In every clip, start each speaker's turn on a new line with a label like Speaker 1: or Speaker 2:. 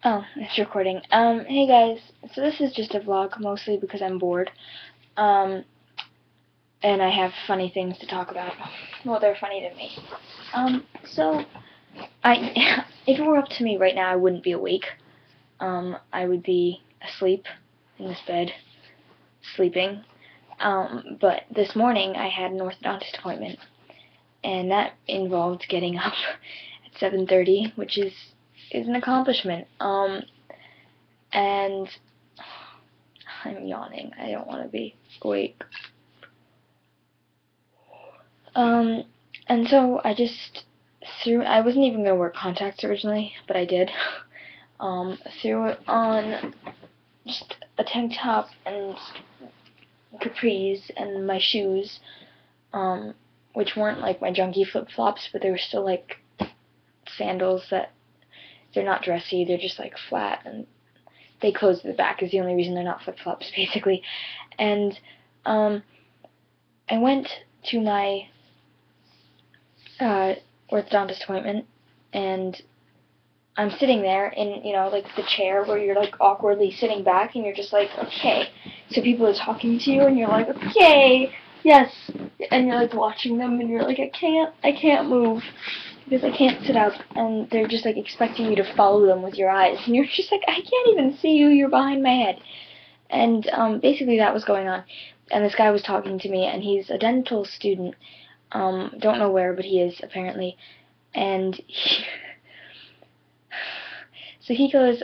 Speaker 1: Oh, it's recording. Hey guys. So this is just a vlog, mostly because I'm bored. Um, and I have funny things to talk about. Well, they're funny to me. So, if it were up to me right now, I wouldn't be awake. I would be asleep in this bed, sleeping. But this morning I had an orthodontist appointment, and that involved getting up at 7:30, which is an accomplishment. And I'm yawning. I don't want to be awake. Um, and so I just I wasn't even going to wear contacts originally, but I did. Threw it on just a tank top and capris and my shoes, which weren't like my junky flip-flops, but they were still like sandals that they're not dressy, they're just like flat, and they close at the back is the only reason they're not flip-flops, basically. And I went to my orthodontist appointment, and I'm sitting there in, like the chair where you're like awkwardly sitting back, and you're just like, okay. So people are talking to you, and you're like, okay, yes, and you're like watching them, and you're like, I can't move because I can't sit up, and they're just like expecting you to follow them with your eyes, and you're just like, I can't even see you, you're behind my head. And basically that was going on, and this guy was talking to me, and he's a dental student. Don't know where, but he is apparently, and so he goes,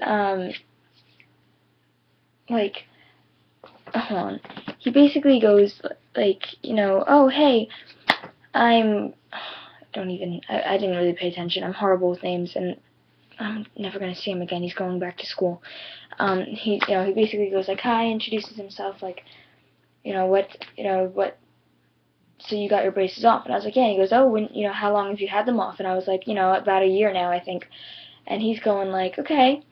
Speaker 1: like, hold on. He basically goes, like, oh, hey, I didn't really pay attention. I'm horrible with names, and I'm never going to see him again. He's going back to school. He basically goes, like, hi, introduces himself, like, what, so you got your braces off? And I was like, yeah. And he goes, oh, how long have you had them off? And I was like, about a year now, I think. And he's going, like, okay.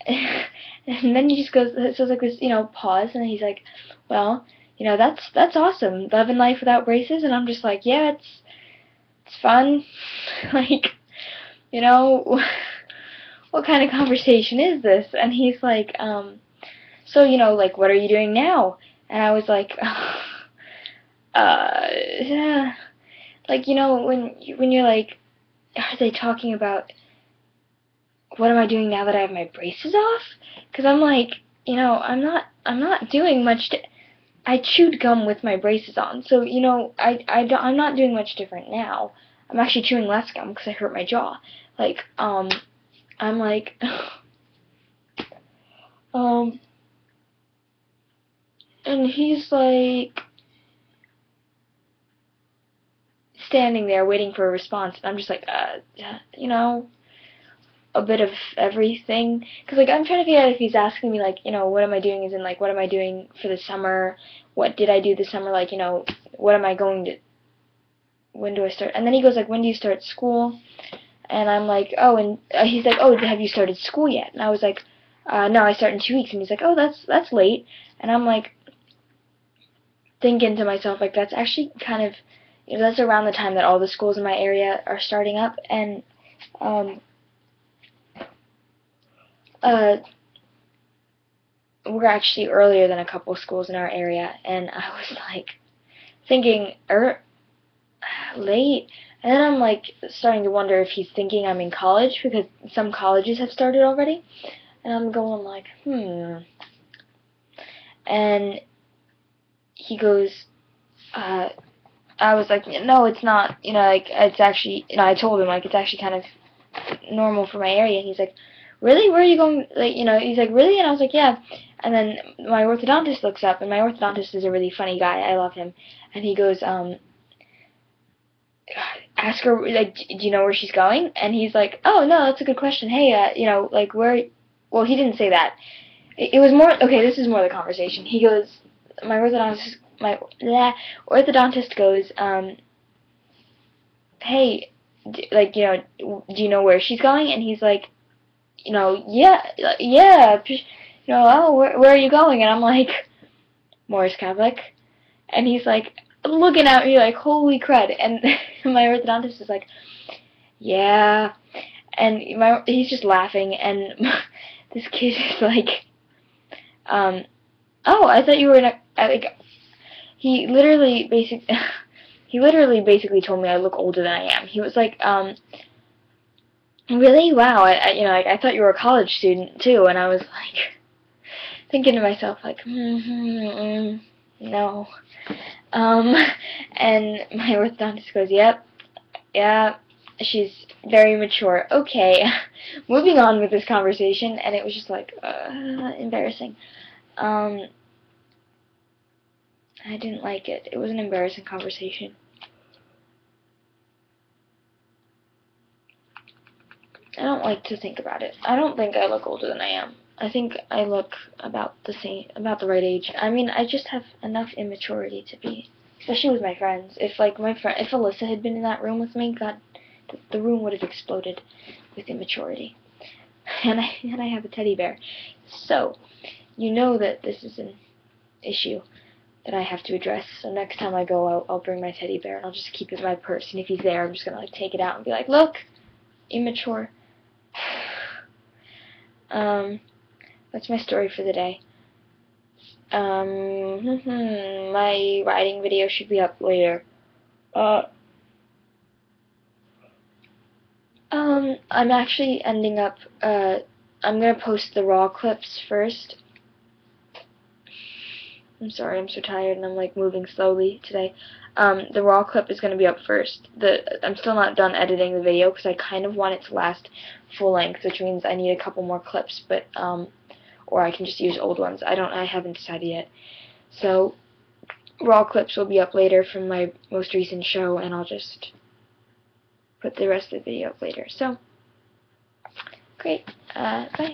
Speaker 1: And then he just goes, so it's like this, pause, and he's like, well, that's awesome, loving life without braces. And I'm just like, yeah, it's fun. Like, what kind of conversation is this? And he's like, so, like, what are you doing now? And I was like, yeah. Like, when you're like, are they talking about what am I doing now that I have my braces off? Because I'm like, I'm not doing much. I chewed gum with my braces on, so I'm not doing much different now. I'm actually chewing less gum because I hurt my jaw. Like, I'm like, and he's like standing there waiting for a response, and I'm just like, a bit of everything, because like I'm trying to figure out if he's asking me like, what am I doing, as in like, what am I doing for the summer, what did I do this summer, like, what am I going to, when do I start, and then he goes like, when do you start school? And I'm like, oh, and he's like, oh, have you started school yet? And I was like, no, I start in 2 weeks. And he's like, oh, that's late. And I'm like thinking to myself, like, that's actually kind of, that's around the time that all the schools in my area are starting up. And we're actually earlier than a couple schools in our area, and I was like thinking, late, and then I'm like starting to wonder if he's thinking I'm in college, because some colleges have started already, and I'm going like, and he goes, I was like, no, it's not, like, it's actually, I told him, like, it's actually kind of normal for my area, and he's like, really, where are you going, like, he's like, really, and I was like, yeah. And then my orthodontist looks up, and my orthodontist is a really funny guy, I love him, and he goes, ask her, like, do you know where she's going? And he's like, oh, no, that's a good question, hey, like, where, well, he didn't say that, it was more, okay, this is more the conversation, he goes, my orthodontist goes, hey, like, do you know where she's going? And he's like, yeah, yeah, oh, where are you going? And I'm like, Morris Catholic. And he's like, looking at me like, holy crud. And my orthodontist is like, yeah. and he's just laughing, and this kid is like, oh, I thought you were in a, like, he literally basically told me I look older than I am. He was like, really? Wow, you know, like, I thought you were a college student, too, and I was like, thinking to myself, like, no. And my orthodontist goes, yep, yeah, she's very mature. Okay, moving on with this conversation, and it was just like, embarrassing. I didn't like it. It was an embarrassing conversation. I don't like to think about it. I don't think I look older than I am. I think I look about the same, about the right age. I mean, I just have enough immaturity to be, especially with my friends. If like if Alyssa had been in that room with me, God, the room would have exploded with immaturity. And I have a teddy bear, so you know that this is an issue that I have to address. So next time I go out, I'll bring my teddy bear and I'll just keep it in my purse. And if he's there, I'm just gonna like take it out and be like, look, immature. That's my story for the day. My writing video should be up later. I'm actually ending up, I'm gonna post the raw clips first. I'm sorry, I'm so tired and I'm like moving slowly today. The raw clip is going to be up first. I'm still not done editing the video because I kind of want it to last full length, which means I need a couple more clips, but or I can just use old ones. I haven't decided yet. So raw clips will be up later from my most recent show, and I'll just put the rest of the video up later. So great. Bye.